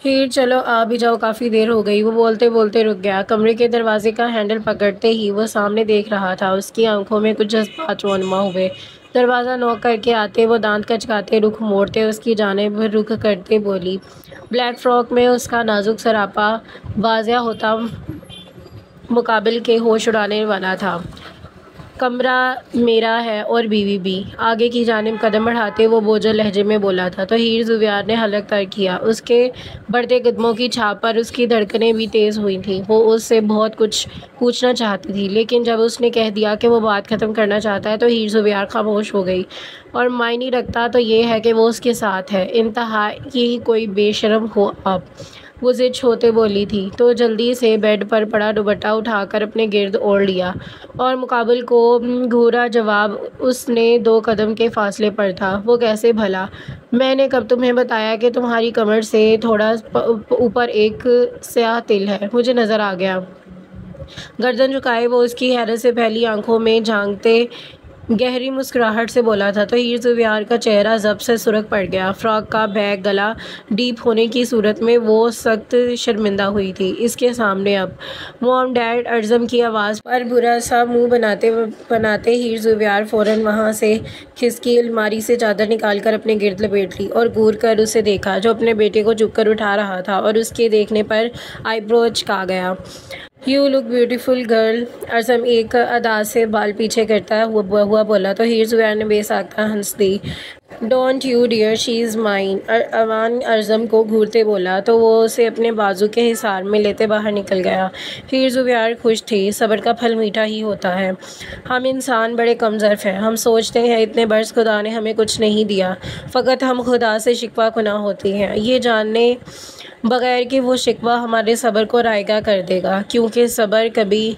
हीर, चलो आ भी जाओ, काफ़ी देर हो गई। वो बोलते बोलते रुक गया। कमरे के दरवाजे का हैंडल पकड़ते ही वो सामने देख रहा था। उसकी आंखों में कुछ जज्बात रोनुमा हुए। दरवाज़ा नॉक करके आते, वो दांत कचकाते रुख मोड़ते उसकी जानिब रुख करते बोली। ब्लैक फ्रॉक में उसका नाजुक सरापा वाज़िया होता मुकाबिल के होश उड़ाने वाला था। कमरा मेरा है और बीवी भी। आगे की जानिब कदम बढ़ाते वो बोझल लहजे में बोला था तो हीर जुबियार ने हलक तर किया। उसके बढ़ते कदमों की छाप पर उसकी धड़कनें भी तेज़ हुई थीं। वो उससे बहुत कुछ पूछना चाहती थी, लेकिन जब उसने कह दिया कि वो बात ख़त्म करना चाहता है तो हीर जुबियार खामोश हो गई। और मायने रखता तो ये है कि वो उसके साथ है। इंतहा ही कोई बेशरम हो आप, वो ज़िद होते बोली थी तो जल्दी से बेड पर पड़ा दुपट्टा उठाकर अपने गिर्द ओढ़ लिया और मुकाबिल को घूरा जवाब उसने 2 कदम के फासले पर था। वो कैसे भला? मैंने कब तुम्हें बताया कि तुम्हारी कमर से थोड़ा ऊपर एक स्याह तिल है? मुझे नज़र आ गया। गर्दन झुकाए वो उसकी हैरत से फैली आंखों में झांकते गहरी मुस्कुराहट से बोला था तो हीर जुबियार का चेहरा जब से सुर्ख पड़ गया। फ्रॉक का बैग गला डीप होने की सूरत में वो सख्त शर्मिंदा हुई थी इसके सामने। अब मॉम डैड अर्ज़म की आवाज़ पर बुरा सा मुंह बनाते बनाते हीर जुबियार फ़ौरन वहाँ से खिसकी, अलमारी से चादर निकाल कर अपने गिर्द लपेट ली और घूर कर उसे देखा जो अपने बेटे को चुप कर उठा रहा था और उसके देखने पर आईब्रो अचका गया। यू लुक ब्यूटीफुल गर्ल, अर्ज़म एक अदा से बाल पीछे करता हुआ बोला तो हीर जुबैर ने बेसाख्ता हंस दी। Don't you dear, she is mine, Awan Arzam को घूरते बोला तो वो उसे अपने बाजू के हिसार में लेते बाहर निकल गया। हीर जुबैर खुश थी। सब्र का फल मीठा ही होता है। हम इंसान बड़े कम ज़र्फ़ हैं। हम सोचते हैं इतने बरस खुदा ने हमें कुछ नहीं दिया, फ़कत हम खुदा से शिकवा कुना होती हैं, ये जानने बगैर कि वो शिकवा हमारे सब्र को रायगा कर देगा, क्योंकि सब्र कभी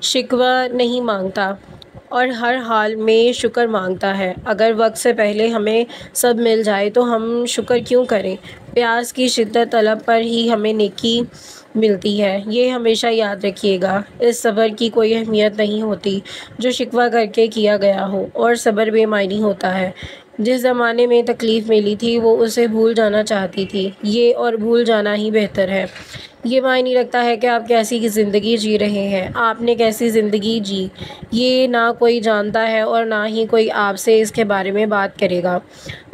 शिकवा नहीं मांगता और हर हाल में शुक्र मांगता है। अगर वक्त से पहले हमें सब मिल जाए तो हम शुक्र क्यों करें? प्यास की शिद्दत तलब पर ही हमें नेकी मिलती है, ये हमेशा याद रखिएगा। इस सब्र की कोई अहमियत नहीं होती जो शिकवा करके किया गया हो, और सब्र बेमानी होता है। जिस ज़माने में तकलीफ़ मिली थी वो उसे भूल जाना चाहती थी, ये और भूल जाना ही बेहतर है। ये मायने रखता है कि आप कैसी ज़िंदगी जी रहे हैं, आपने कैसी ज़िंदगी जी, ये ना कोई जानता है और ना ही कोई आपसे इसके बारे में बात करेगा।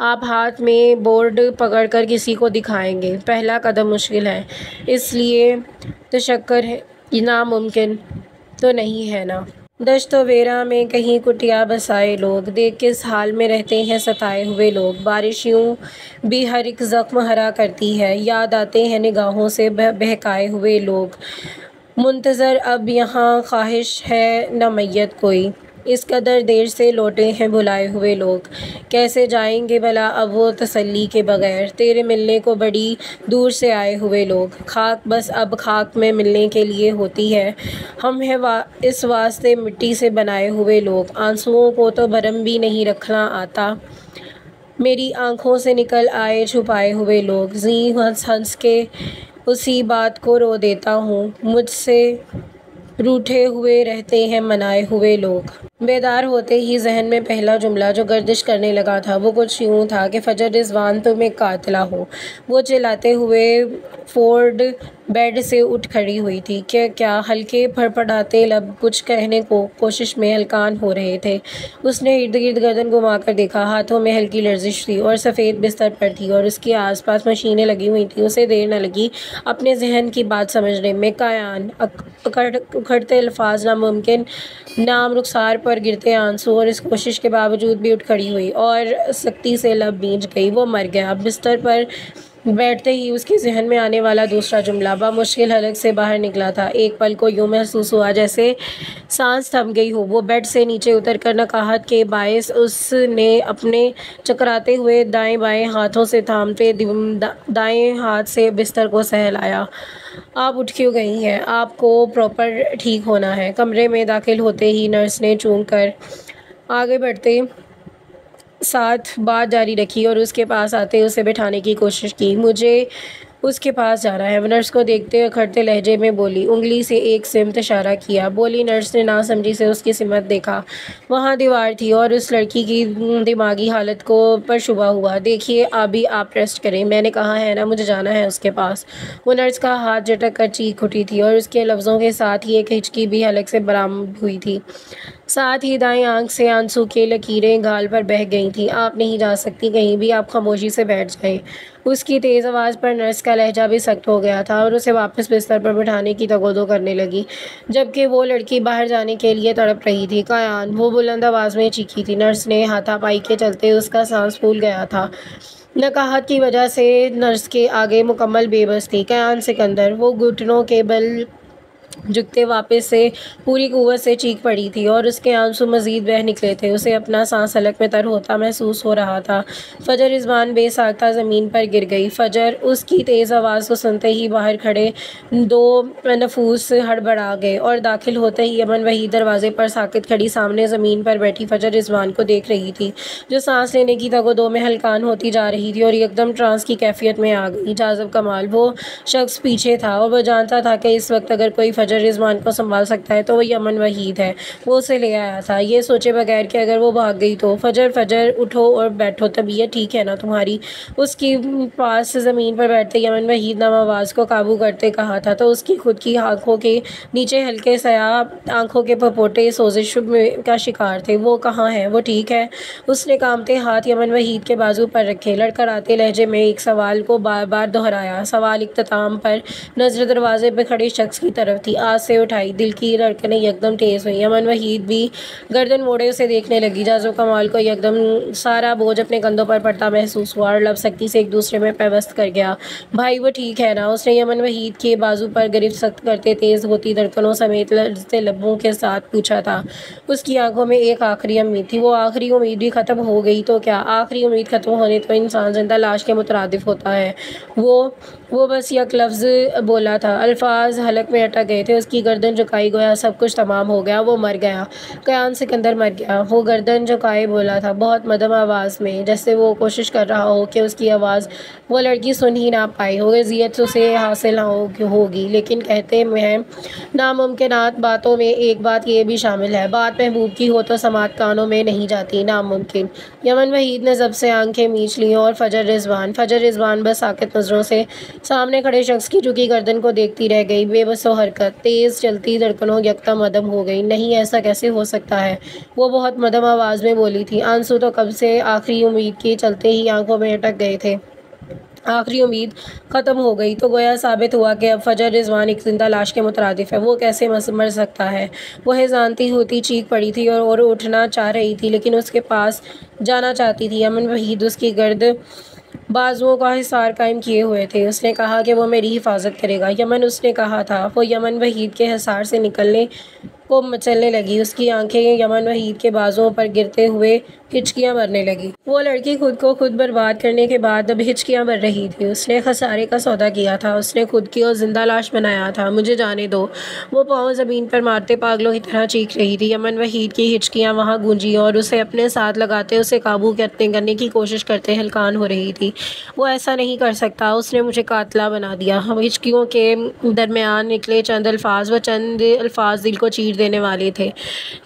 आप हाथ में बोर्ड पकड़कर किसी को दिखाएंगे, पहला कदम मुश्किल है, इसलिए तशक्कुर है, ये नामुमकिन तो नहीं है ना। दश्त वेरा में कहीं कुटिया बसाए लोग, देख किस हाल में रहते हैं सताए हुए लोग। बारिश यूं भी हर एक ज़ख्म हरा करती है, याद आते हैं निगाहों से बहकाए हुए लोग। मुंतज़र अब यहाँ ख्वाहिश है न मैयत कोई, इस कदर देर से लौटे हैं भुलाए हुए लोग। कैसे जाएंगे भला अब वो तसल्ली के बगैर, तेरे मिलने को बड़ी दूर से आए हुए लोग। खाक बस अब खाक में मिलने के लिए होती है, हम हैं इस वास्ते मिट्टी से बनाए हुए लोग। आंसुओं को तो भरम भी नहीं रखना आता, मेरी आँखों से निकल आए छुपाए हुए लोग। जी हंस हंस के उसी बात को रो देता हूँ, मुझसे रूठे हुए रहते हैं मनाए हुए लोग। बेदार होते ही जहन में पहला जुमला जो गर्दिश करने लगा था वो कुछ यूँ था कि फजर रिजवान तुम एक कातिला हो। वो चिल्लाते हुए फोर्ड बेड से उठ खड़ी हुई थी कि क्या हल्के फड़फड़ाते लब कुछ कहने को कोशिश में हलकान हो रहे थे। उसने इर्द गिर्द गर्दन घुमाकर देखा, हाथों में हल्की लर्जिश थी और सफ़ेद बिस्तर पर थी और उसके आसपास मशीनें लगी हुई थी। उसे देर न लगी अपने जहन की बात समझने में। कायान उखड़ते अल्फाज, नामुमकिन नाम, रुखसार पर गिरते आंसू, और इस कोशिश के बावजूद भी उठ खड़ी हुई और सख्ती से लब भींच गई। वो मर गया। बिस्तर पर बैठते ही उसके जहन में आने वाला दूसरा जुमला बामुश्किल हलक से बाहर निकला था। एक पल को यूँ महसूस हुआ जैसे सांस थम गई हो। वो बेड से नीचे उतर कर नकाहत के बायस उसने अपने चकराते हुए दाएं बाएं हाथों से थामते दाएं हाथ से बिस्तर को सहलाया। आप उठ क्यों गई हैं? आपको प्रॉपर ठीक होना है। कमरे में दाखिल होते ही नर्स ने चूम कर आगे बढ़ते साथ बात जारी रखी और उसके पास आते उसे बैठाने की कोशिश की। मुझे उसके पास जाना है। नर्स को देखते खड़ते लहजे में बोली, उंगली से एक सिमत इशारा किया। बोली नर्स ने नासमझी से उसकी सिमत देखा। वहाँ दीवार थी और उस लड़की की दिमागी हालत को पर शुबा हुआ। देखिए अभी आप रेस्ट करें, मैंने कहा है ना, मुझे जाना है उसके पास। वो नर्स का हाथ झटक कर चीख उठी थी और उसके लफ्ज़ों के साथ ही एक हिचकी भी हलक से बरामद हुई थी। साथ ही दाएं आंख से आंसू की लकीरें गाल पर बह गई थीं। आप नहीं जा सकती कहीं भी, आप खामोशी से बैठ जाएं। उसकी तेज़ आवाज़ पर नर्स का लहजा भी सख्त हो गया था और उसे वापस बिस्तर पर बिठाने की तगोदो करने लगी, जबकि वो लड़की बाहर जाने के लिए तड़प रही थी। कायान, वो बुलंद आवाज़ में चीखी थी। नर्स ने हाथापाई के चलते उसका सांस फूल गया था। नकाहत की वजह से नर्स के आगे मुकम्मल बेबस थी। कायान सिकंदर, वो घुटनों के बल झुकते वापस से पूरी कुव्वत से चीख पड़ी थी और उसके आंसू मजीद बह निकले थे। उसे अपना सांस हलक में तर होता महसूस हो रहा था। फजर रिजवान बेसाख्ता ज़मीन पर गिर गई। फजर, उसकी तेज़ आवाज़ को सुनते ही बाहर खड़े दो नफूस हड़बड़ा गए और दाखिल होते ही अमन वही दरवाजे पर साकित खड़ी सामने ज़मीन पर बैठी फजर रिजवान को देख रही थी, जो सांस लेने की तगोदो में हलकान होती जा रही थी और एकदम ट्रांस की कैफियत में आ गई। जाज़ब कमाल, वो शख्स पीछे था और वह जानता था कि इस वक्त अगर कोई फजर रिजवान को संभाल सकता है तो वही अमन वहीद है। वो उसे ले आया था, ये सोचे बगैर कि अगर वो भाग गई तो। फजर, फजर उठो और बैठो, तबीयत ठीक है ना तुम्हारी? उसकी पास ज़मीन पर बैठते ही अमन वहीद नाम आवाज़ को काबू करते कहा था तो उसकी खुद की आंखों के नीचे हल्के सयाह आंखों के पपोटे सोजिश का शिकार थे। वो कहाँ है? वो ठीक है? उसने कामते हाथ यमन वहीद के बाजू पर रखे, लड़खड़ाते लहजे में एक सवाल को बार बार दोहराया। सवाल इख्तिताम पर नजर दरवाजे पर खड़े शख्स की तरफ थी। आज से उठाई, दिल की धड़कनें एकदम तेज हुई। यमन वहीद भी गर्दन मोड़े उसे देखने लगी। जाज़ो कमाल को एकदम सारा बोझ अपने कंधों पर पड़ता महसूस हुआ और लब सख्ती से एक दूसरे में पेवस्त कर गया। भाई वो ठीक है ना? उसने यमन वहीद के बाजू पर गिरफ्त सख्त करते तेज होती धड़कनों समेत लरज़ते लबों के साथ पूछा था। उसकी आंखों में एक आखिरी उम्मीद थी। वो आखिरी उम्मीद भी खत्म हो गई तो क्या? आखिरी उम्मीद खत्म होने तो इंसान जिंदा लाश के मुतरादिफ होता है। वो बस यक लफ्ज़ बोला था, अल्फाज हलक में अटक गए थे। उसकी गर्दन झुकाई, गोया सब कुछ तमाम हो गया, वो मर गया। कयान सिकंदर मर गया। वो गर्दन झुकाए बोला था, बहुत मध्यम आवाज़ में, जैसे वो कोशिश कर रहा हो कि उसकी आवाज़ वो लड़की सुन ही ना पाए हो। अज़ियत उसे हासिल होगी, लेकिन कहते हैं नामुमकिनात बातों में एक बात ये भी शामिल है, बात महबूब की हो तो समात कानों में नहीं जाती, नामुमकिन। यमन वहीद ने जब से आंखें मींच लीं और फजर रिजवान बस साकित नज़रों से सामने खड़े शख्स की झुकी गर्दन को देखती रह गई। बेबसो हरकत, तेज़ चलती धड़कनों यकदम मदम हो गई। नहीं, ऐसा कैसे हो सकता है? वो बहुत मदम आवाज़ में बोली थी। आंसू तो कब से आखिरी उम्मीद के चलते ही आंखों में अटक गए थे। आखिरी उम्मीद ख़त्म हो गई तो गोया साबित हुआ कि अब फजर रिजवान एक जिंदा लाश के मुतरादिफ है। वो कैसे मर सकता है? वह जानती होती चीख पड़ी थी और उठना चाह रही थी, लेकिन उसके पास जाना चाहती थी। यमन वहीद उसकी गर्द बाजुओं का हिसार कायम किए हुए थे। उसने कहा कि वो मेरी हिफाजत करेगा। यमन, उसने कहा था। वो यमन वहीद के हिसार से निकलने को मचलने लगी। उसकी आंखें यमन वहीद के बाजुओं पर गिरते हुए हिचकियां भरने लगी। वो लड़की खुद को खुद बर्बाद करने के बाद अब हिचकियां भर रही थी। उसने खसारे का सौदा किया था। उसने खुद की और जिंदा लाश बनाया था। मुझे जाने दो। वो पाँव ज़मीन पर मारते पागलों की तरह चीख रही थी। यमन वहीद की हिचकियां वहाँ गूंजी और उसे अपने साथ लगाते उसे काबू करने की कोशिश करते हलकान हो रही थी। वो ऐसा नहीं कर सकता, उसने मुझे कातला बना दिया। हम हिचकियों के दरमियान निकले चंद अल्फाज। वह चंद अल्फाज दिल को चीर देने वाले थे।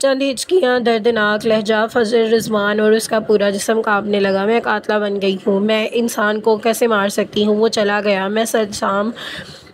चंद हिचकियाँ, दर्दनाक लहजा। फजर रिजवान और उसका पूरा जिस्म कांपने लगा। मैं कातला बन गई हूँ। मैं इंसान को कैसे मार सकती हूँ? वो चला गया। मैं सद्दाम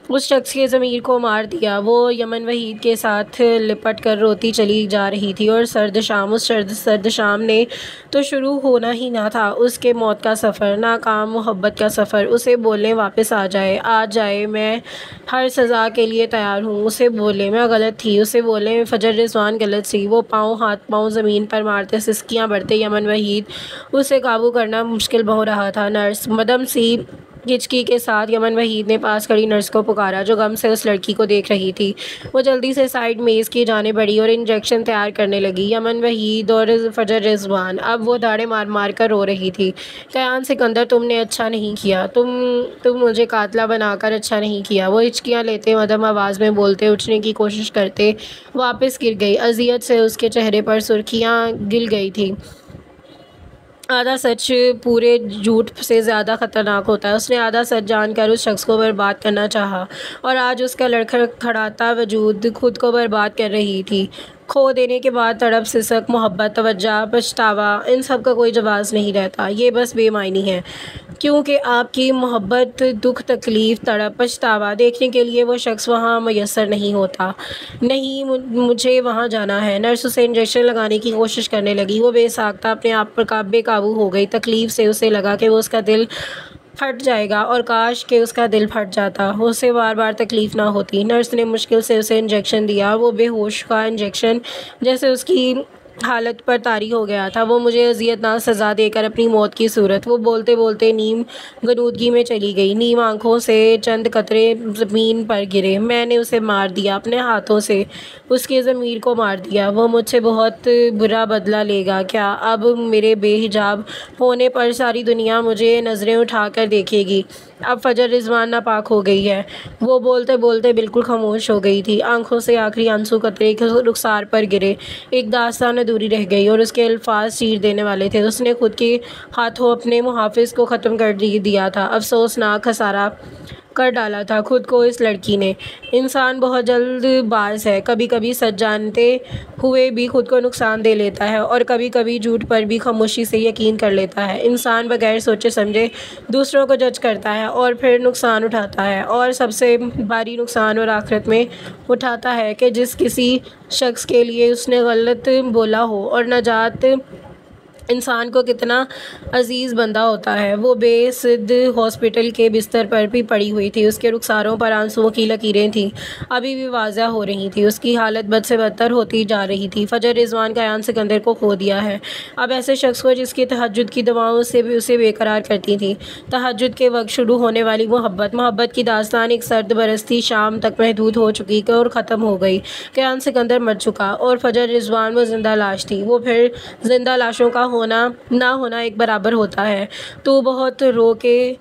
उस शख्स के ज़मीर को मार दिया। वो यमन वहीद के साथ लिपट कर रोती चली जा रही थी और उस सर्द शाम ने तो शुरू होना ही ना था। उसके मौत का सफ़र, नाकाम मोहब्बत का सफ़र। उसे बोलने वापस आ जाए मैं हर सज़ा के लिए तैयार हूँ। उसे बोले मैं गलत थी। उसे बोले फजर रिजवान गलत थी। वो हाथ पाँव ज़मीन पर मारते सिसकियाँ बढ़ते यमन वहीद उसे काबू करना मुश्किल हो रहा था। नर्स, मदम सी हिचकी के साथ यमन वहीद ने पास खड़ी नर्स को पुकारा, जो गम से उस लड़की को देख रही थी। वो जल्दी से साइड मेज़ की जाने बढ़ी और इंजेक्शन तैयार करने लगी। यमन वहीद और फजर रिजवान, अब वो दाढ़े मार मार कर रो रही थी। कयान सिकंदर, तुमने अच्छा नहीं किया। तुम मुझे कातला बनाकर अच्छा नहीं किया। वो हिचकियाँ लेते मदम आवाज़ में बोलते उठने की कोशिश करते वापस गिर गई। अजियत से उसके चेहरे पर सुर्खियाँ गिल गई थी। आधा सच पूरे झूठ से ज़्यादा ख़तरनाक होता है। उसने आधा सच जानकर उस शख्स को बर्बाद करना चाहा और आज उसका लड़खड़ाता वजूद खुद को बर्बाद कर रही थी। खो देने के बाद तड़प, सिसक, मोहब्बत, तवज्जो, पछतावा, इन सब का कोई जवाब नहीं रहता। ये बस बेमानी है, क्योंकि आपकी मोहब्बत, दुख, तकलीफ़, तड़प, पछतावा देखने के लिए वो शख्स वहाँ मैसर नहीं होता। नहीं, मुझे वहाँ जाना है। नर्स उसे इंजेक्शन लगाने की कोशिश करने लगी। वो बेसाख्ता अपने आप पर बेकाबू हो गई। तकलीफ़ से उसे लगा कि वो उसका दिल फट जाएगा और काश कि उसका दिल फट जाता, उसे बार बार तकलीफ़ ना होती। नर्स ने मुश्किल से उसे इंजेक्शन दिया। वो बेहोश का इंजेक्शन जैसे उसकी हालत पर तारी हो गया था। वो मुझे अज़ियतनाक सज़ा देकर अपनी मौत की सूरत। वो बोलते बोलते नीम गनूदगी में चली गई। नीम आंखों से चंद कतरे ज़मीन पर गिरे। मैंने उसे मार दिया, अपने हाथों से उसके ज़मीर को मार दिया। वो मुझसे बहुत बुरा बदला लेगा क्या? अब मेरे बेहिजाब होने पर सारी दुनिया मुझे नज़रें उठाकर देखेगी। अब फजर रिजवान नापाक हो गई है। वो बोलते बोलते बिल्कुल खामोश हो गई थी। आंखों से आखिरी आंसू कतरे रुखसार पर गिरे। एक दास्तान अधूरी रह गई और उसके अल्फाज चीर देने वाले थे। उसने खुद के हाथों अपने मुहाफिज को ख़त्म कर दिया था। अफसोसनाक खसारा कर डाला था खुद को इस लड़की ने। इंसान बहुत जल्दबाज है। कभी कभी सच जानते हुए भी खुद को नुकसान दे लेता है और कभी कभी झूठ पर भी खामोशी से यकीन कर लेता है। इंसान बगैर सोचे समझे दूसरों को जज करता है और फिर नुकसान उठाता है, और सबसे भारी नुकसान और आखिरत में उठाता है कि जिस किसी शख्स के लिए उसने गलत बोला हो। और नजात इंसान को कितना अजीज़ बंदा होता है। वो बेसिद्ध हॉस्पिटल के बिस्तर पर भी पड़ी हुई थी। उसके रुखसारों पर आंसुओं की लकीरें थीं, अभी भी वाज़ा हो रही थी। उसकी हालत बद से बदतर होती जा रही थी। फजर रिजवान का यान सिकंदर को खो दिया है। अब ऐसे शख्स को जिसकी तहज्जुद की दवाओं से भी उसे बेकरार करती थी। तहज्जुद के वक्त शुरू होने वाली मोहब्बत की दास्तान एक सर्द बरसती शाम तक महदूद हो चुकी और ख़त्म हो गई। यान सिकंदर मर चुका और फजर रिजवान वो जिंदा लाश थी। वो फिर जिंदा लाशों का होना ना होना एक बराबर होता है। तू बहुत रो के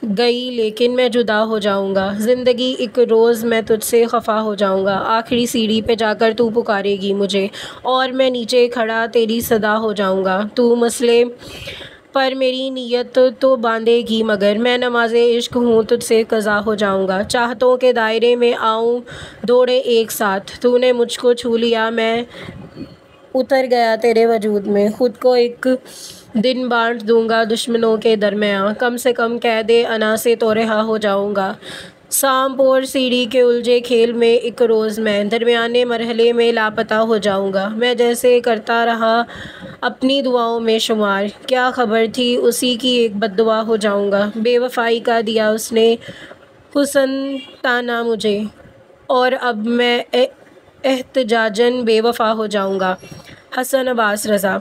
गई, लेकिन मैं जुदा हो जाऊंगा। ज़िंदगी एक रोज़ मैं तुझसे खफा हो जाऊंगा। आखिरी सीढ़ी पे जाकर तू पुकारेगी मुझे और मैं नीचे खड़ा तेरी सदा हो जाऊंगा। तू मसले पर मेरी नीयत तो बांधेगी, मगर मैं नमाज़े इश्क हूँ, तुझसे कज़ा हो जाऊंगा। चाहतों के दायरे में आऊँ दौड़े एक साथ, तूने मुझको छू लिया, मैं उतर गया तेरे वजूद में। खुद को एक दिन बांट दूंगा दुश्मनों के दरमियाँ, कम से कम कैदे अना से तो रिहा हो जाऊंगा। सांप और सीढ़ी के उलझे खेल में एक रोज़ मैं दरमियाने मरहले में लापता हो जाऊंगा। मैं जैसे करता रहा अपनी दुआओं में शुमार, क्या खबर थी उसी की एक बद्दुआ हो जाऊंगा। बेवफाई का दिया उसने हुस्न ताना मुझे, और अब मैं एहतजाजन बेवफा हो जाऊंगा। हसन अब्बास रज़ा।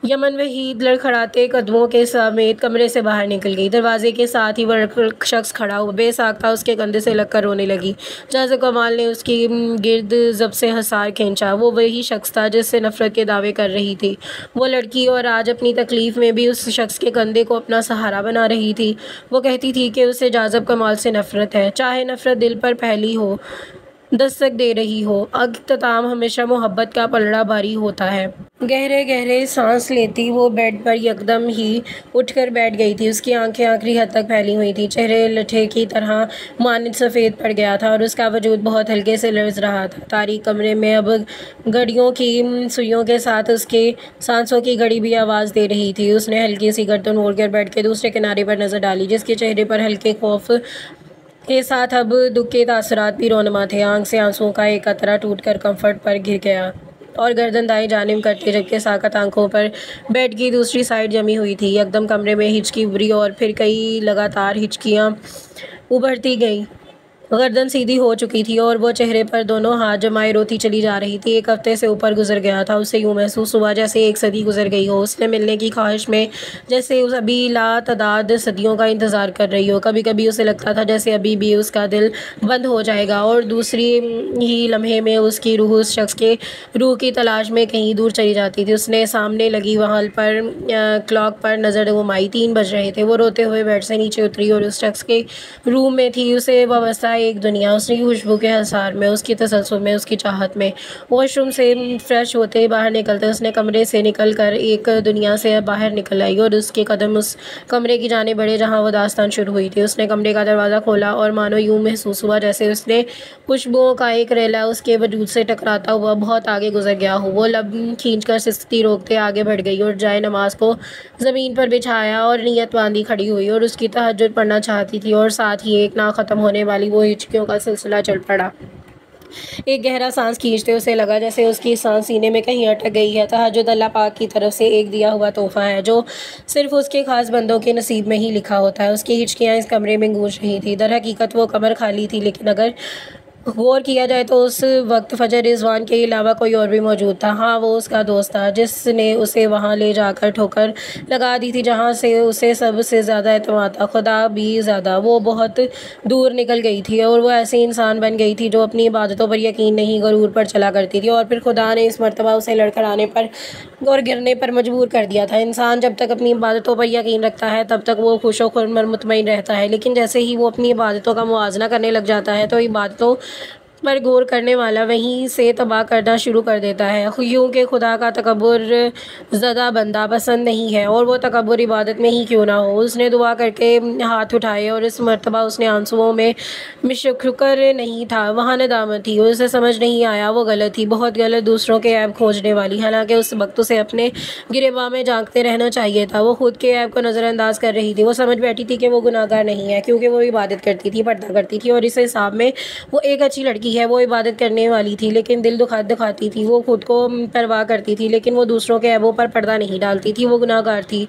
यमन वहीद लड़खड़ाते कदमों के समेत कमरे से बाहर निकल गई। दरवाजे के साथ ही वह शख्स खड़ा हुआ बेसाख्ता उसके कंधे से लगकर रोने लगी। जहाज़ कमाल ने उसकी गिर्द जब से हसार खींचा। वो वही शख्स था जिससे नफरत के दावे कर रही थी वो लड़की, और आज अपनी तकलीफ़ में भी उस शख्स के कंधे को अपना सहारा बना रही थी। वो कहती थी कि उसे जाज़ब कमाल से नफरत है, चाहे नफरत दिल पर पहली हो, दस्तक दे रही हो। अख्ताम हमेशा मोहब्बत का पलड़ा भारी होता है। गहरे गहरे सांस लेती वो बेड पर यकदम ही उठकर बैठ गई थी। उसकी आंखें आखिरी हद तक फैली हुई थी। चेहरे लठे की तरह मानित सफ़ेद पड़ गया था और उसका वजूद बहुत हल्के से लर्ज रहा था। तारीक कमरे में अब घड़ियों की सुइयों के साथ उसके सांसों की घड़ी भी आवाज़ दे रही थी। उसने हल्की सी गर्दन ओढ़कर बेड के दूसरे किनारे पर नज़र डाली, जिसके चेहरे पर हल्के खौफ के साथ अब दुख के तासरात भी रोनमा थे। आंख से आंसुओं का एक कतरा टूटकर कंफर्ट पर गिर गया और गर्दन दाएं जानिब करते, जबकि साकत आंखों पर बेड की दूसरी साइड जमी हुई थी। एकदम कमरे में हिचकी उभरी और फिर कई लगातार हिचकियां उभरती गईं। गर्दन सीधी हो चुकी थी और वो चेहरे पर दोनों हाथ जमाए रोती चली जा रही थी। एक हफ्ते से ऊपर गुजर गया था। उसे यूँ महसूस हुआ जैसे एक सदी गुजर गई हो। उसने मिलने की ख्वाहिश में जैसे उस अभी लातादाद सदियों का इंतज़ार कर रही हो। कभी कभी उसे लगता था जैसे अभी भी उसका दिल बंद हो जाएगा और दूसरी ही लम्हे में उसकी रूह उस शख्स के रूह की तलाश में कहीं दूर चली जाती थी। उसने सामने लगी वॉल पर क्लॉक पर नज़र घुमाई। 3 बज रहे थे। वो रोते हुए बेड से नीचे उतरी और उस शख्स के रूम में थी। उसे वाबस्ता एक दुनिया, उसकी खुशबू के हिसार में, उसकी तसल्सुल में, उसकी चाहत में। वॉशरूम से फ्रेश होते बाहर निकलते उसने कमरे से निकल कर एक दुनिया से बाहर निकल आई और उसके कदम उस कमरे की जाने बढ़े जहाँ वो दास्तान शुरू हुई थी। उसने कमरे का दरवाज़ा खोला और मानो यूं महसूस हुआ जैसे उसने खुशबुओं का एक रेला उसके वजूद से टकराता हुआ बहुत आगे गुजर गया हो। वो लब खींचकर सिसकी रोकते आगे बढ़ गई और जाए नमाज को ज़मीन पर बिछाया और नियत बांधी खड़ी हुई और उसकी तहज्जुद पढ़ना चाहती थी और साथ ही एक ना ख़त्म होने वाली वो हिचकियों का सिलसिला चल पड़ा। एक गहरा सांस खींचते उसे लगा जैसे उसकी सांस सीने में कहीं अटक गई है। तहज्जुद अल्लाह पाक की तरफ से एक दिया हुआ तोहफा है जो सिर्फ उसके खास बंदों के नसीब में ही लिखा होता है। उसकी हिचकियाँ इस कमरे में गूंज रही थी। दर हकीकत वो कमर खाली थी, लेकिन अगर गौर किया जाए तो उस वक्त फजर रिजवान के अलावा कोई और भी मौजूद था। हाँ, वो उसका दोस्त था जिसने उसे वहाँ ले जाकर ठोकर लगा दी थी जहाँ से उसे सबसे ज़्यादा एतमाद था, खुदा भी ज़्यादा। वो बहुत दूर निकल गई थी और वो ऐसी इंसान बन गई थी जो अपनी इबादतों पर यकीन नहीं गरूर पर चला करती थी। और फिर खुदा ने इस मरतबा उसे लड़खड़ आने पर और गिरने पर मजबूर कर दिया था। इंसान जब तक अपनी इबादतों पर यकीन रखता है तब तक वो खुश और मुतमईन रहता है, लेकिन जैसे ही वो अपनी इबादतों का मुआजना करने लग जाता है तो इबादतों पर गौर करने वाला वहीं से तबाह करना शुरू कर देता है। यूँ कि खुदा का तकब्बुर ज़दा बंदा पसंद नहीं है, और वो तकब्बुर इबादत में ही क्यों ना हो। उसने दुआ करके हाथ उठाए और इस मरतबा उसने आंसुओं में शुक्र नहीं था, वहाँ नदामत थी। उसे समझ नहीं आया वो गलत थी, बहुत गलत, दूसरों के ऐब खोजने वाली। हालांकि उस वक्त उसे अपने गिरेबान में झांकते रहना चाहिए था। वो खुद के ऐब को नज़रअंदाज कर रही थी। वो समझ बैठी थी कि वो गुनाहगार नहीं है, क्योंकि वो इबादत करती थी, पर्दा करती थी, और इस हिसाब में वो एक अच्छी लड़की है। वो इबादत करने वाली थी, लेकिन दिल दिखाती थी। वो खुद को परवाह करती थी, लेकिन वो दूसरों के ऐबों पर पर्दा नहीं डालती थी। वो गुनाहगार थी।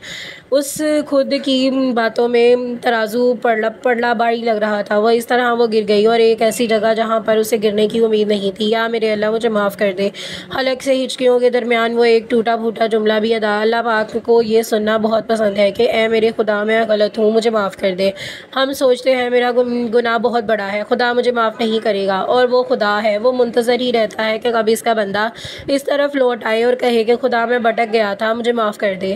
उस खुद की बातों में तराजू पड़ला भारी लग रहा था। वह इस तरह वो गिर गई और एक ऐसी जगह जहाँ पर उसे गिरने की उम्मीद नहीं थी। या मेरे अल्लाह, मुझे माफ़ कर दे। हलक से हिचकियों के दरमियान वो एक टूटा फूटा जुमला भी अदा। अल्लाह पाक को ये सुनना बहुत पसंद है कि ए मेरे खुदा, मैं गलत हूँ, मुझे माफ़ कर दे। हम सोचते हैं मेरा गुनाह बहुत बड़ा है, खुदा मुझे माफ़ नहीं करेगा, और वो खुदा है, वो मुंतज़र ही रहता है कि कभी इसका बंदा इस तरफ लौट आए और कहे कि खुदा मैं भटक गया था, मुझे माफ़ कर दे।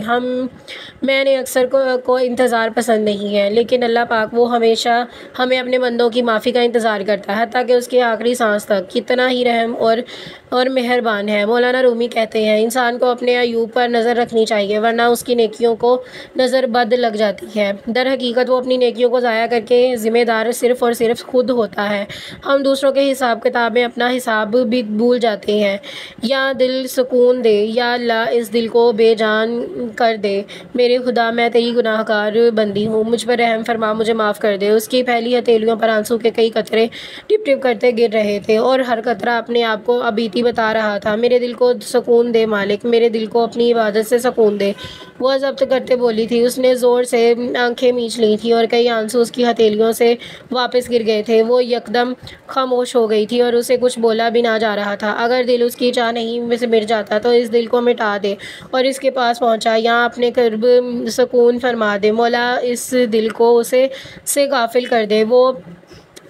मैंने अक्सर को इंतज़ार पसंद नहीं है, लेकिन अल्लाह पाक वो हमेशा हमें अपने बंदों की माफ़ी का इंतज़ार करता है, ताकि उसकी आखिरी सांस तक। कितना ही रहम और मेहरबान है। मौलाना रूमी कहते हैं, इंसान को अपने अयूब पर नज़र रखनी चाहिए, वरना उसकी नेकियों को नज़र बद लग जाती है। दर हकीकत वो अपनी नेकियों को ज़ाया करके ज़िम्मेदार सिर्फ़ और सिर्फ खुद होता है। हम दूसरों के हिसाब किताब में अपना हिसाब भी भूल जाते हैं। या दिल सुकून दे, या अल्लाह इस दिल को बेजान कर दे। मेरे खुदा, मैं तेरी गुनाहगार बंदी हूँ, मुझ पर रहम फरमा, मुझे माफ़ कर दे। उसकी फैली हथेलियों पर आंसू के कई कतरे टिप टिप करते गिर रहे थे, और हर कतरा अपने आप को अबीती बता रहा था। मेरे दिल को सुकून दे मालिक, मेरे दिल को अपनी इबादत से सुकून दे, वह ज़ब्त करते बोली थी। उसने ज़ोर से आंखें मींच ली थी और कई आंसू उसकी हथेलियों से वापस गिर गए थे। वो यकदम खामोश हो गई थी और उसे कुछ बोला भी ना जा रहा था। अगर दिल उसकी चाह नहीं से मिट जाता तो इस दिल को मिटा दे और इसके पास पहुंचा, या अपने कर्ब सुकून फरमा दे। मौला इस दिल को उसे से गाफिल कर दे। वो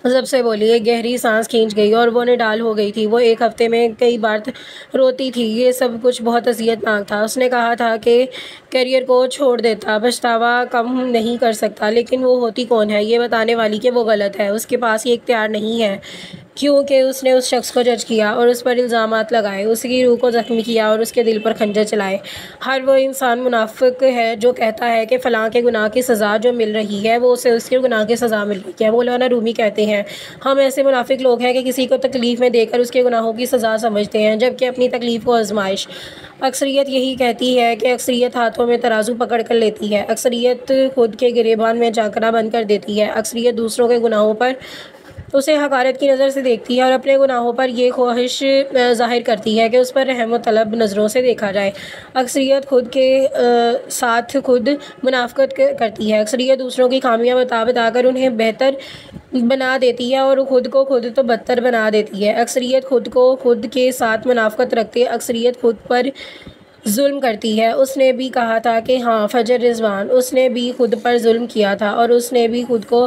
सबसे बोली। एक गहरी सांस खींच गई और वो निडाल हो गई थी। वो एक हफ्ते में कई बार रोती थी। ये सब कुछ बहुत अज़ियतनाक था। उसने कहा था कि करियर को छोड़ देता, पछतावा कम नहीं कर सकता, लेकिन वो होती कौन है ये बताने वाली कि वो गलत है। उसके पास ये इख्तियार नहीं है, क्योंकि उसने उस शख्स को जज किया और उस पर इल्ज़ामात लगाए, उसकी रूह को ज़ख्मी किया और उसके दिल पर खंजर चलाए। हर वो इंसान मुनाफिक है जो कहता है कि फ़लाँ के गुनाह की सज़ा जो मिल रही है वो उसे उसके गुनाह की सज़ा मिल रही है। मौलाना रूमी कहते हैं, हम ऐसे मुनाफिक लोग हैं कि किसी को तकलीफ़ में देकर उसके गुनाहों की सज़ा समझते हैं, जबकि अपनी तकलीफ़ को आजमाइश। अक्सरियत यही कहती है कि अक्सरियत हाथों में तराजू पकड़ कर लेती है। अक्सरियत खुद के गिरेबान में झांकना बंद कर देती है। अक्सरियत दूसरों के गुनाहों पर उसे हकारत की नज़र से देखती है और अपने गुनाहों पर यह ख्वाहिश ज़ाहिर करती है कि उस पर रहम व तलब नज़रों से देखा जाए। अक्सरियत खुद के साथ खुद मुनाफ़कत करती है। अक्सरियत दूसरों की खामियां बता बता कर उन्हें बेहतर बना देती है और खुद को खुद तो बदतर बना देती है। अक्सरियत खुद को खुद के साथ मुनाफ़कत रखती है। अक्सरियत खुद पर जुल्म करती है। उसने भी कहा था कि हाँ, फजर रिजवान, उसने भी खुद पर जुल्म किया था और उसने भी खुद को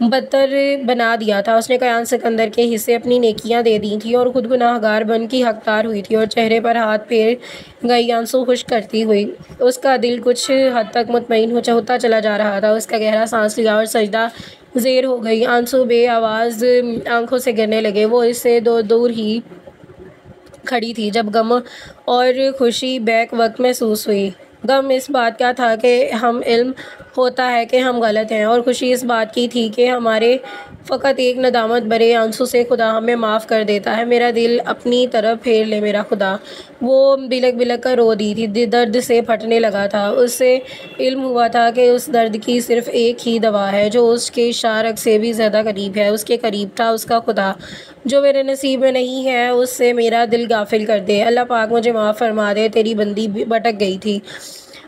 बदतर बना दिया था। उसने कयान सिकंदर के हिस्से अपनी नेकियां दे दी थी और खुद गुनाहगार बन की हकदार हुई थी और चेहरे पर हाथ फेर गई आंसू खुश करती हुई। उसका दिल कुछ हद तक मुतमईन होता चला जा रहा था। उसका गहरा सांस लिया और सजदा ज़ेर हो गई। आंसू बे-आवाज़ आँखों से गिरने लगे। वो इससे दूर ही खड़ी थी जब गम और खुशी बैक वक्त महसूस हुई। गम इस बात का था कि हम इल्म होता है कि हम गलत हैं, और खुशी इस बात की थी कि हमारे फ़कत एक नदामत भरे आंसू से खुदा हमें माफ़ कर देता है। मेरा दिल अपनी तरफ फेर ले मेरा खुदा। वो बिलक बिलक कर रो दी थी, दर्द से फटने लगा था। उससे इल्म हुआ था कि उस दर्द की सिर्फ़ एक ही दवा है जो उसके शारक से भी ज़्यादा करीब है। उसके करीब था उसका खुदा। जो मेरे नसीब में नहीं है उससे मेरा दिल गाफिल कर दे। अल्लाह पाक मुझे माफ़ फरमा दे, तेरी बंदी भटक गई थी।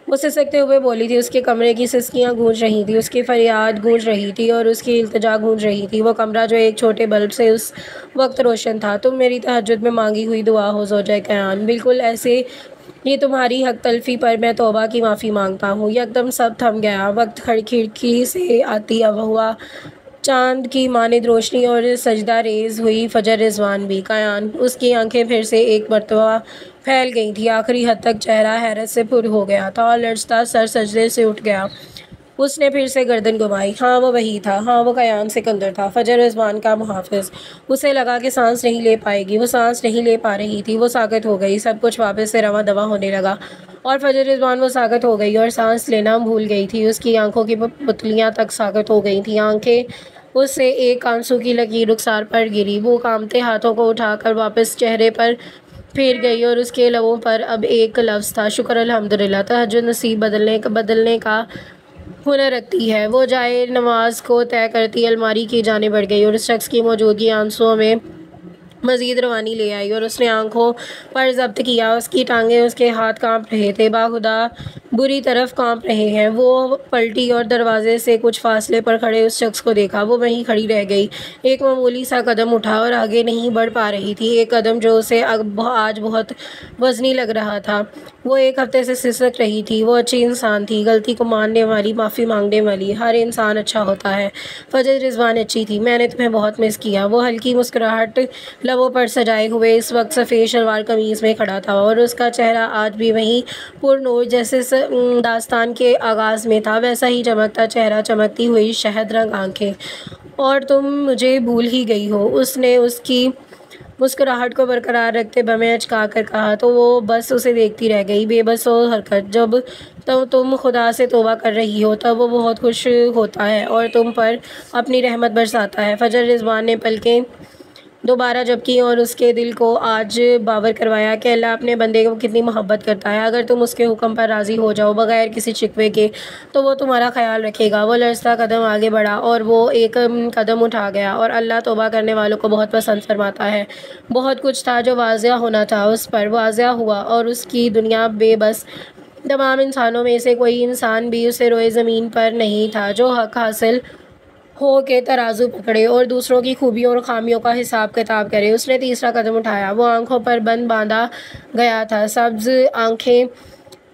वो सिसकते हुए बोली थी। उसके कमरे की सिसकियाँ गूंज रही थी, उसकी फरियाद गूंज रही थी और उसकी इल्तिजा गूंज रही थी। वो कमरा जो एक छोटे बल्ब से उस वक्त रोशन था। तुम मेरी तहज्जुद में मांगी हुई दुआ हो ज़ौजाए कयान। बिल्कुल ऐसे ये तुम्हारी हक तलफी पर मैं तौबा की माफ़ी मांगता हूँ। यकदम सब थम गया। वक्त खिड़की से आती अब हुआ चांद की मानिंद रोशनी और सजदा रेज़ हुई फजर रिजवान भी। कयान, उसकी आंखें फिर से एक मरतबा फैल गई थी। आखिरी हद तक चेहरा हैरत से पुर हो गया था और लर्जता सर सजदे से उठ गया। उसने फिर से गर्दन घुमाई। हाँ, वो वही था। हाँ, वो कयान सिकंदर था, फजर रिजवान का मुहाफिज। उसे लगा कि सांस नहीं ले पाएगी। वो सांस नहीं ले पा रही थी। वो साकत हो गई। सब कुछ वापस से रवां दवा होने लगा और फजर रिजवान वो साकत हो गई और सांस लेना भूल गई थी। उसकी आंखों की पुतलियां तक साकत हो गई थी। आंखें उससे एक आंसू की लकीर रुखसार पर गिरी। वो कांपते हाथों को उठाकर वापस चेहरे पर फिर गई और उसके लबों पर अब एक लफ्ज़ था, शुक्र अल्हम्दुलिल्लाह। तहज्जुद नसीब बदलने का हुनर रखती है। वो जाए नमाज को तय करती अलमारी की जाने बढ़ गई और उस शख्स की मौजूदगी आंसुओं में मज़ीद रवानी ले आई और उसने आंखों पर ज़ब्त किया। उसकी टांगें, उसके हाथ कांप रहे थे, बाखुदा बुरी तरफ कांप रहे हैं। वो पलटी और दरवाजे से कुछ फासले पर खड़े उस शख्स को देखा। वो वहीं खड़ी रह गई। एक मामूली सा कदम उठा और आगे नहीं बढ़ पा रही थी। एक कदम जो उसे आज बहुत वज़नी लग रहा था। वो एक हफ्ते से सिसक रही थी। वो अच्छी इंसान थी, गलती को मानने वाली, माफ़ी मांगने वाली। हर इंसान अच्छा होता है। फजर रिजवान अच्छी थी। मैंने तुम्हें बहुत मिस किया। वो हल्की मुस्कुराहट लबों पर सजाए हुए इस वक्त सफ़ेद शलवार कमीज़ में खड़ा था और उसका चेहरा आज भी वहीं पुरनूर जैसे दास्तान के आगाज़ में था। वैसा ही चमकता चेहरा, चमकती हुई शहद रंग आंखें। और तुम मुझे भूल ही गई हो, उसने उसकी मुस्कुराहट को बरकरार रखते बमें अचका कर कहा। तो वो बस उसे देखती रह गई, बेबस और हरकत। जब तो तुम खुदा से तौबा कर रही हो तब वो बहुत खुश होता है और तुम पर अपनी रहमत बरसाता है। फजर रिजवान ने पलकें दोबारा जबकि और उसके दिल को आज बावर करवाया कि अल्लाह अपने बंदे को कितनी मोहब्बत करता है। अगर तुम उसके हुक्म पर राज़ी हो जाओ बग़ैर किसी शिकवे के तो वो तुम्हारा ख्याल रखेगा। वो लर्ज़ता कदम आगे बढ़ा और वो एक कदम उठा गया। और अल्लाह तौबा करने वालों को बहुत पसंद फरमाता है। बहुत कुछ था जो वाज़िया होना था, उस पर वाज़िया हुआ और उसकी दुनिया बेबस तमाम इंसानों में से कोई इंसान भी उसे रोए ज़मीन पर नहीं था जो हक़ हासिल हो के तराजू पकड़े और दूसरों की खूबियों और खामियों का हिसाब किताब करे। उसने तीसरा कदम उठाया। वो आंखों पर बंद बांधा गया था, सब्ज़ आंखें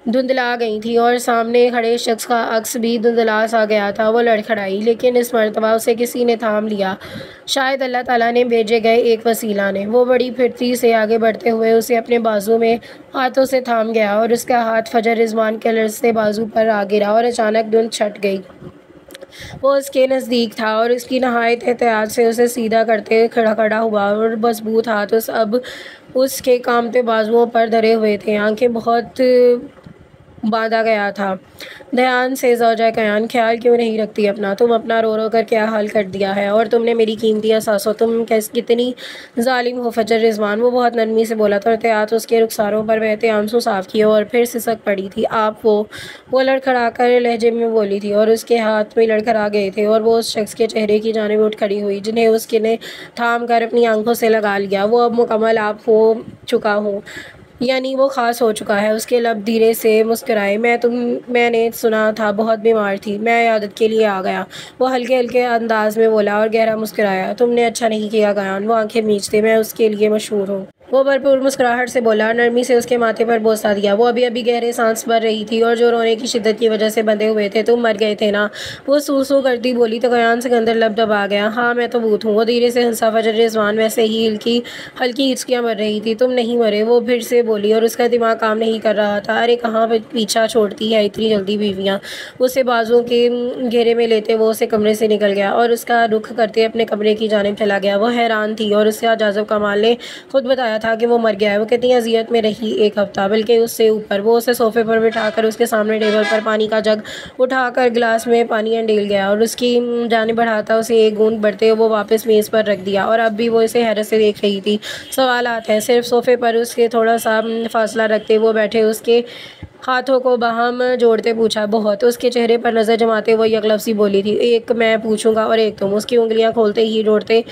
धुंधला गई थी और सामने खड़े शख्स का अक्स भी धुंधला सा गया था। वो लड़खड़ाई, लेकिन इस मर्तबा उसे किसी ने थाम लिया, शायद अल्लाह ताला ने भेजे गए एक वसीला ने। वो बड़ी फिरती से आगे बढ़ते हुए उसे अपने बाजू में हाथों से थाम गया और उसका हाथ फजर रिजवान के लर्ज़ते बाजू पर आ गिरा और अचानक धुंध छट गई। वो उसके नज़दीक था और उसकी नहायत एहतियात से उसे सीधा करते खड़ा हुआ और मजबूत हाथ अब उसके कांपते बाजुओं पर धरे हुए थे। आंखें बहुत बांधा गया था। ध्यान से ज़ौजा कयान, ख्याल क्यों नहीं रखती अपना? तुम अपना रो रो कर क्या हाल कर दिया है और तुमने मेरी कीमती एहसासों, तुम कितनी जालिम हो फजर रिजवान। वो बहुत नरमी से बोला था। एहतियात उसके रुखसारों पर बहते आंसू साफ किए और फिर सिसक पड़ी थी। आप वो लड़खड़ा कर लहजे में बोली थी और उसके हाथ में लड़खड़ा गए थे और वो उस शख्स के चेहरे की जानिब उठ खड़ी हुई जिन्हें उसके ने थाम कर अपनी आंखों से लगा लिया। वो अब मुकम्मल आप हो चुका हूँ, यानी वो ख़ास हो चुका है। उसके लब धीरे से मुस्कुराए। मैंने सुना था बहुत बीमार थी, मैं इयादत के लिए आ गया। वो हल्के हल्के अंदाज में बोला और गहरा मुस्कुराया। तुमने अच्छा नहीं किया गयान। वो आंखें मींचते, मैं उसके लिए मशहूर हूँ। वो भरपूर मुस्कुराहट से बोला, नरमी से उसके माथे पर बोसा दिया। वो अभी अभी गहरे सांस भर रही थी और जो रोने की शिद्दत की वजह से बंधे हुए थे। तुम मर गए थे ना? वो सू सू करती बोली तो कयान सिकंदर लब दबा गया। हाँ, मैं तो भूत हूँ। वो धीरे से हंसा। फजर रिजवान वैसे ही हल्की हल्की हिचकियाँ भर रही थी। तुम नहीं मरे, वो फिर से बोली और उसका दिमाग काम नहीं कर रहा था। अरे कहाँ पीछा छोड़ती है इतनी जल्दी बीवियाँ। उसे बाजुओं के घेरे में लेते वो उसे कमरे से निकल गया और उसका रुख करते अपने कमरे की जानिब चला गया। वो हैरान थी और उससे जाज़ब कमाल ने खुद बताया था कि वो मर गया है। वो कितनी अजियत में रही 1 हफ्ता, बल्कि उससे ऊपर। वो उसे सोफे पर बिठाकर उसके सामने टेबल पर पानी का जग उठाकर गिलास में पानी अंडेल गया और उसकी जानिब बढ़ाता उसे एक बूंद बढ़ते वो वापस मेज़ पर रख दिया। और अब भी वो इसे हैरत से देख रही थी। सवाल आते हैं सिर्फ सोफे पर उसके थोड़ा सा फासला रखते वो बैठे उसके हाथों को बाहम जोड़ते पूछा। बहुत। उसके चेहरे पर नज़र जमाते वो यकलफ्ज़ी बोली थी, एक मैं पूछूंगा और एक तुम। उसकी उंगलियां खोलते ही जोड़ते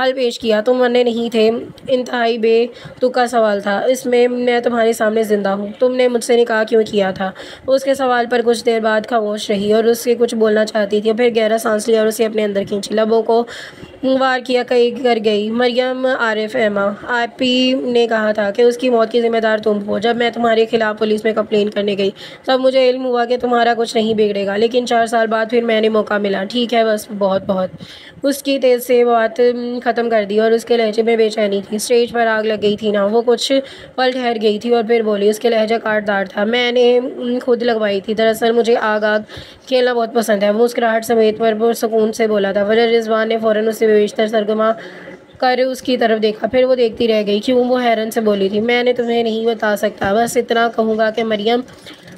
हल पेश किया। तुम मरने नहीं थे। इंतहाई बेतुका सवाल था। इसमें मैं तुम्हारे सामने जिंदा हूँ। तुमने मुझसे निकाह क्यों किया था? उसके सवाल पर कुछ देर बाद खामोश रही और उससे कुछ बोलना चाहती थी। फिर गहरा सांस लिया और उसे अपने अंदर खींची। लबों को वार किया कई कर गई। मरियम आरिफ एमा, आपी ने कहा था कि उसकी मौत की जिम्मेदार तुम हो। जब मैं तुम्हारे खिलाफ पुलिस में कंप्लेन करने गई तब मुझे इल्म हुआ कि तुम्हारा कुछ नहीं बिगड़ेगा। लेकिन 4 साल बाद फिर मैंने मौका मिला। ठीक है, बस बहुत बहुत। उसकी तेज से बात ख़त्म कर दी और उसके लहजे में बेचैनी थी। स्टेज पर आग लग गई थी ना? वो कुछ पल ठहर गई थी और फिर बोली। उसके लहजा काटदार था। मैंने खुद लगवाई थी। दरअसल मुझे आग आग खेलना बहुत पसंद है। वो मुस्कुराहट समेत पर सुकून से बोला था। फजर रिजवान ने फ़ौरन उसे बेशतर सरगमा कर उसकी तरफ देखा। फिर वो देखती रह गई। क्यों? वो हैरन से बोली थी। मैंने तुम्हें नहीं बता सकता। बस इतना कहूँगा कि मरियम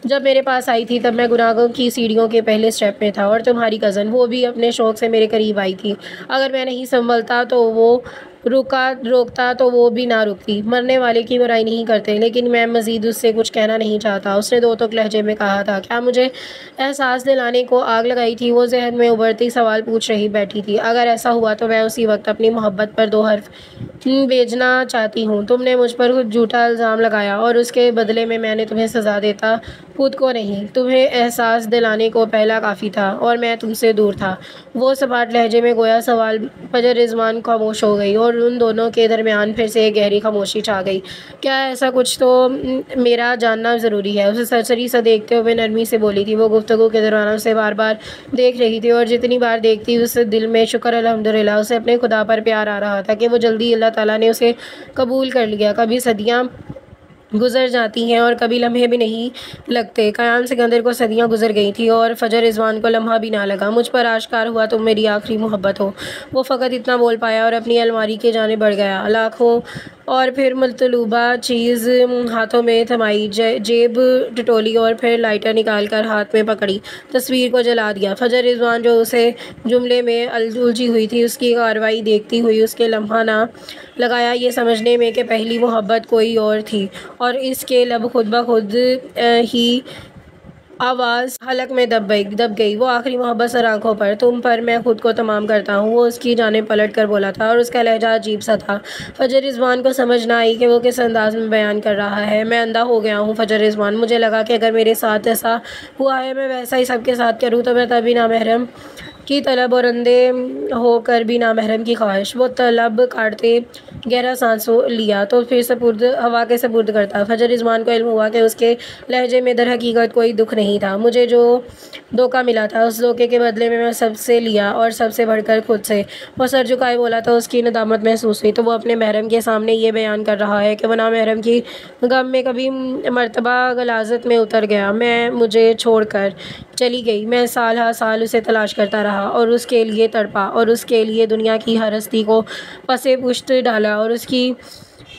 जब मेरे पास आई थी तब मैं गुनाहों की सीढ़ियों के पहले स्टेप में था और तुम्हारी कज़न वो भी अपने शौक़ से मेरे करीब आई थी। अगर मैं नहीं संभलता तो वो रोकता तो वो भी ना रुकती। मरने वाले की बुराई नहीं करते। लेकिन मैं मज़ीद उससे कुछ कहना नहीं चाहता। उसने दो टुक लहजे में कहा था। क्या मुझे एहसास दिलाने को आग लगाई थी? वो जहन में उभरती सवाल पूछ रही बैठी थी। अगर ऐसा हुआ तो मैं उसी वक्त अपनी मोहब्बत पर 2 हर्फ भेजना चाहती हूँ। तुमने मुझ पर कुछ झूठा इल्ज़ाम लगाया और उसके बदले में मैंने तुम्हें सज़ा देता, खुद को नहीं। तुम्हें एहसास दिलाने को पहला काफ़ी था और मैं तुमसे दूर था। वो सपाट लहजे में गोया सवाल। फजर रिजवान खामोश हो गई और उन दोनों के दरमियान फिर से एक गहरी खामोशी छा गई। क्या ऐसा कुछ तो मेरा जानना ज़रूरी है? उसे सरसरी सा देखते हुए नरमी से बोली थी। वो गुफ्तगू के दौरान उसे बार बार देख रही थी और जितनी बार देखती उस दिल में शुक्र अल्हम्दुलिल्लाह उसे अपने खुदा पर प्यार आ रहा था कि वो जल्दी अल्लाह ताला ने उसे कबूल कर लिया। कभी सदियाँ गुजर जाती हैं और कभी लम्हे भी नहीं लगते। कयान सिकंदर को सदियां गुजर गई थी और फजर रिजवान को लम्हा भी ना लगा। मुझ पर आश्कार हुआ तुम मेरी आखिरी मोहब्बत हो। वो फ़कत इतना बोल पाया और अपनी अलमारी के जाने बढ़ गया। लाखों और फिर मतलूबा चीज़ हाथों में थमाई, जेब टटोली और फिर लाइटर निकाल कर हाथ में पकड़ी, तस्वीर को जला दिया। फजर रिजवान जो उसे जुमले में उलझी हुई थी उसकी कार्रवाई देखती हुई उसके लम्हा ना लगाया ये समझने में कि पहली मोहब्बत कोई और थी और इसके लब खुद ब खुद ही आवाज़ हलक में दब गई। वो आखिरी मोहब्बत सर आंखों पर। तुम पर मैं खुद को तमाम करता हूँ। वो उसकी जानिब पलट कर बोला था और उसका लहजा अजीब सा था। फजर रिजवान को समझ ना आई कि वो किस अंदाज में बयान कर रहा है। मैं अंधा हो गया हूँ फजर रिजवान। मुझे लगा कि अगर मेरे साथ ऐसा हुआ है मैं वैसा ही सबके साथ करूँ तो मैं तभी नामहरम की तलब और अंधे होकर भी नामहरम की ख्वाहिश। वो तलब काटते गहरा सांस लिया तो फिर हवा के सपुर्द करता। फजर रिजवान को इल्म हुआ कि उसके लहजे में दर हकीकत कोई दुख नहीं था। मुझे जो धोखा मिला था उस धोखे के बदले में मैं सबसे लिया और सबसे बढ़कर खुद से। वो सर झुकाए बोला तो उसकी नदामत महसूस हुई। तो वो अपने महरम के सामने ये बयान कर रहा है कि वो नामहरम की गम में कभी मर्तबा गलाजत में उतर गया। मैं मुझे छोड़कर चली गई। मैं साल हा साल उसे तलाश करता रहा और उसके लिए तड़पा और उसके लिए दुनिया की हर हस्ती को पसे पुश्त डाला और उसकी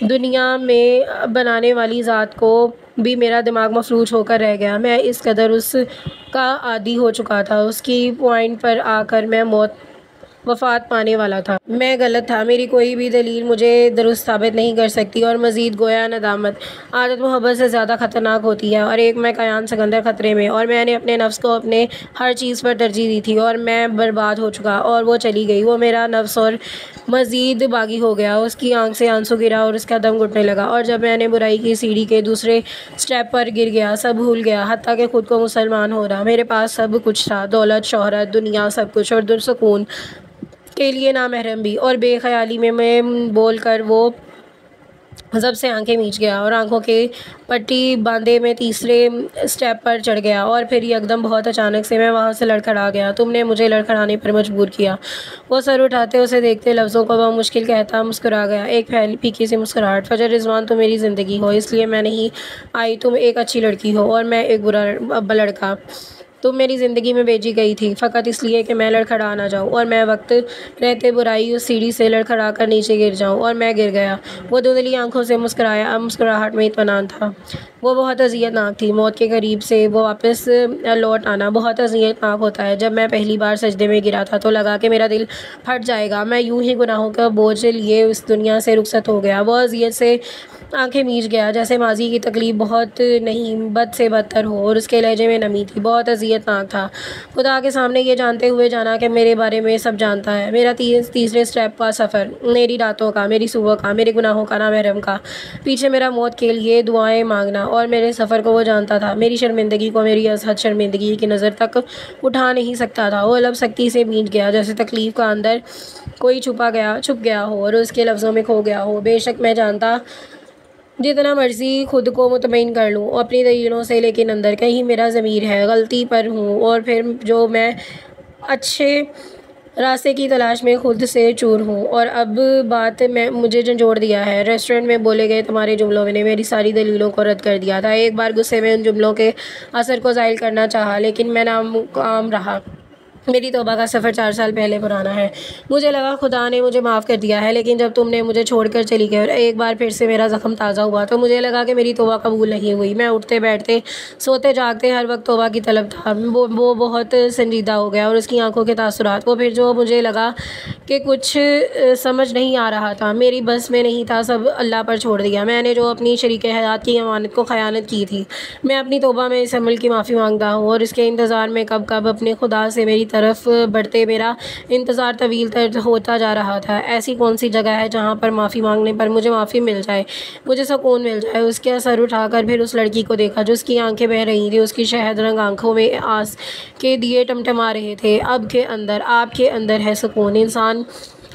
दुनिया में बनाने वाली ज़ात को भी मेरा दिमाग मफलूज होकर रह गया। मैं इस कदर उसका आदी हो चुका था। उसकी पॉइंट पर आकर मैं वफ़ात पाने वाला था। मैं गलत था। मेरी कोई भी दलील मुझे दुरुस्त साबित नहीं कर सकती और मज़ीद गोया नदामत आदत मोहब्बत से ज़्यादा ख़तरनाक होती है और एक मैं कयान सिकंदर ख़तरे में और मैंने अपने नफ्स को अपने हर चीज़ पर तरजीह दी थी और मैं बर्बाद हो चुका और वो चली गई। वो मेरा नफ्स और मज़ीद बागी हो गया। उसकी आंख से आंसू गिरा और उसका दम घुटने लगा और जब मैंने बुराई की सीढ़ी के दूसरे स्टेप पर गिर गया सब भूल गया हत्ता कि खुद को मुसलमान हो रहा। मेरे पास सब कुछ था, दौलत, शोहरत, दुनिया, सब कुछ और दुर्सुकून के लिए नामहरम भी। और बेख्याली में मैं बोल कर वो जब से आंखें मीच गया और आंखों के पट्टी बांधे में तीसरे स्टेप पर चढ़ गया और फिर एकदम बहुत अचानक से मैं वहाँ से लड़खड़ा गया। तुमने मुझे लड़खड़ाने पर मजबूर किया। वो सर उठाते उसे देखते लफ्ज़ों को वह मुश्किल कहता मुस्कुरा गया, एक फीकी सी मुस्कुराहट। फजर रिजवान, तुम मेरी ज़िंदगी हो इसलिए मैं नहीं आई। तुम एक अच्छी लड़की हो और मैं एक बुरा लड़का। तुम मेरी ज़िंदगी में भेजी गई थी फ़कत इसलिए कि मैं लड़खड़ा ना जाऊँ और मैं वक्त रहते बुराई उस सीढ़ी से लड़खड़ा कर नीचे गिर जाऊँ। और मैं गिर गया। वो धुंधली आंखों से मुस्कुराया। अब मुस्कुराहट में इत्मीनान था। वो बहुत अज़ियतनाक थी। मौत के करीब से वो वापस लौट आना बहुत अज़ियतनाक होता है। जब मैं पहली बार सजदे में गिरा था तो लगा कि मेरा दिल फट जाएगा। मैं यूं ही गुनाहों का बोझ लिए इस दुनिया से रुखसत हो गया। वो अज़ियत से आंखें मीच गया, जैसे माजी की तकलीफ बहुत नहीं बद से बदतर हो, और उसके लहजे में नमी थी। बहुत अज़ियतनाक था। खुदा के सामने ये जानते हुए जाना कि मेरे बारे में सब जानता है। मेरा तीसरे स्टेप का सफ़र, मेरी रातों का, मेरी सुबह का, मेरे गुनाहों का, नामहरम का, पीछे मेरा मौत के लिए दुआएं मांगना, और मेरे सफ़र को वो जानता था। मेरी शर्मिंदगी को मेरी असहद शर्मिंदगी की नज़र तक उठा नहीं सकता था। वो लब सख्ती से मीच गया, जैसे तकलीफ़ का अंदर कोई छुप गया हो और उसके लफ्ज़ों में खो गया हो। बेशक मैं जानता जितना मर्ज़ी खुद को मुतमईन कर लूँ अपनी दलीलों से, लेकिन अंदर कहीं मेरा ज़मीर है गलती पर हूँ, और फिर जो मैं अच्छे रास्ते की तलाश में खुद से चूर हूँ। और अब बात मैं मुझे झंझोड़ दिया है। रेस्टोरेंट में बोले गए तुम्हारे जुमलों ने मेरी सारी दलीलों को रद्द कर दिया था। एक बार गुस्से में उन जुमलों के असर को ज़ाहिर करना चाहा, लेकिन मैं नाकाम रहा। मेरी तौबा का सफ़र 4 साल पहले पुराना है। मुझे लगा खुदा ने मुझे माफ़ कर दिया है, लेकिन जब तुमने मुझे छोड़कर चली गई और एक बार फिर से मेरा ज़ख्म ताज़ा हुआ तो मुझे लगा कि मेरी तौबा कबूल नहीं हुई। मैं उठते बैठते सोते जागते हर वक्त तौबा की तलब था। वो बहुत संजीदा हो गया और उसकी आंखों के तासुरात। वो फिर जो मुझे लगा कि कुछ समझ नहीं आ रहा था, मेरी बस में नहीं था, सब अल्लाह पर छोड़ दिया। मैंने जो अपनी शरीक हयात की अमानत को ख़यानत की थी, मैं अपनी तौबा में इस अमल की माफ़ी मांगता हूँ और इसके इंतज़ार में कब कब अपने खुदा से मेरी तरफ बढ़ते मेरा इंतज़ार तवील तर होता जा रहा था। ऐसी कौन सी जगह है जहाँ पर माफ़ी मांगने पर मुझे माफ़ी मिल जाए, मुझे सुकून मिल जाए। उसके सर उठाकर फिर उस लड़की को देखा जिसकी आंखें बह रही थी। उसकी शहद रंग आंखों में आस के दिए टमटमा रहे थे। अब के अंदर, आपके अंदर है सुकून। इंसान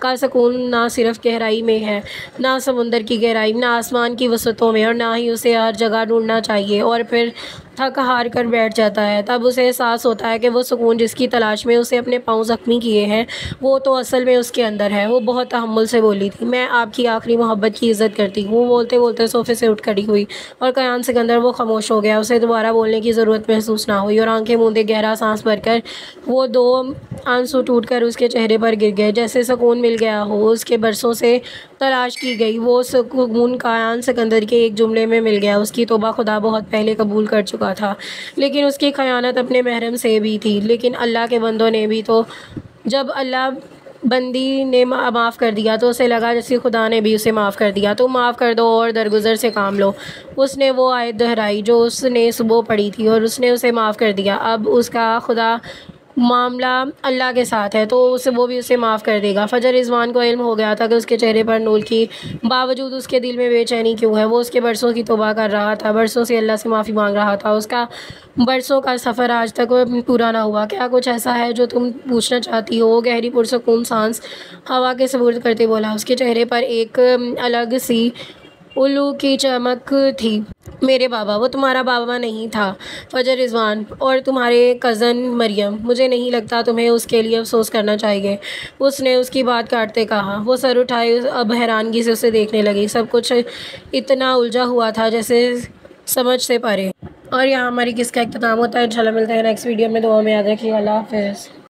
का सुकून ना सिर्फ गहराई में है, ना समुंदर की गहराई, ना आसमान की वसतों में, और ना ही उसे हर जगह ढूंढना चाहिए और फिर थक हार कर बैठ जाता है। तब उसे एहसास होता है कि वो सुकून जिसकी तलाश में उसे अपने पाँव ज़ख्मी किए हैं वो तो असल में उसके अंदर है। वो बहुत तहम्मुल से बोली थी, मैं आपकी आखिरी मोहब्बत की इज़्ज़त करती हूँ। बोलते बोलते सोफ़े से उठ खड़ी हुई और कयान सिकंदर वो खामोश हो गया। उसे दोबारा बोलने की ज़रूरत महसूस ना हुई और आंखें मूंदे गहरा सांस भरकर वो दो आंसू टूटकर उसके चेहरे पर गिर गए, जैसे सुकून मिल गया हो। उसके बरसों से तलाश की गई वो सुकून कयान सिकंदर के एक जुमले में मिल गया। उसकी तौबा खुदा बहुत पहले कबूल कर चुका था, लेकिन उसकी खयानत अपने महरम से भी थी। लेकिन अल्लाह के बंदों ने भी तो, जब अल्लाह बंदी ने माफ़ कर दिया तो उसे लगा जैसे खुदा ने भी उसे माफ़ कर दिया। तुम माफ़ कर दो और दरगुजर से काम लो। उसने वो आयत दोहराई जो उसने सुबह पढ़ी थी और उसने उसे माफ़ कर दिया। अब उसका खुदा मामला अल्लाह के साथ है तो उसे वो भी उसे माफ़ कर देगा। फजर रिजवान को इल्म हो गया था कि उसके चेहरे पर नूर की बावजूद उसके दिल में बेचैनी क्यों है। वो उसके बरसों की तौबा कर रहा था, बरसों से अल्लाह से माफ़ी मांग रहा था। उसका बरसों का सफ़र आज तक पूरा ना हुआ। क्या कुछ ऐसा है जो तुम पूछना चाहती हो? गहरी पुरसकून सांस हवा के सुपुर्द करते बोला। उसके चेहरे पर एक अलग सी उल्लू की चमक थी। मेरे बाबा, वो तुम्हारा बाबा नहीं था फजर रिजवान, और तुम्हारे कज़न मरियम। मुझे नहीं लगता तुम्हें उसके लिए अफसोस करना चाहिए, उसने उसकी बात काटते कहा। वो सर उठाए अब हैरानगी से उसे देखने लगी। सब कुछ इतना उलझा हुआ था जैसे समझ से परे। और यहाँ हमारी किसका इख्तिताम होता है। इंशाल्लाह मिलते हैं नेक्स्ट वीडियो में। दुआ में याद रखिए। अल्लाह हाफ़िज़।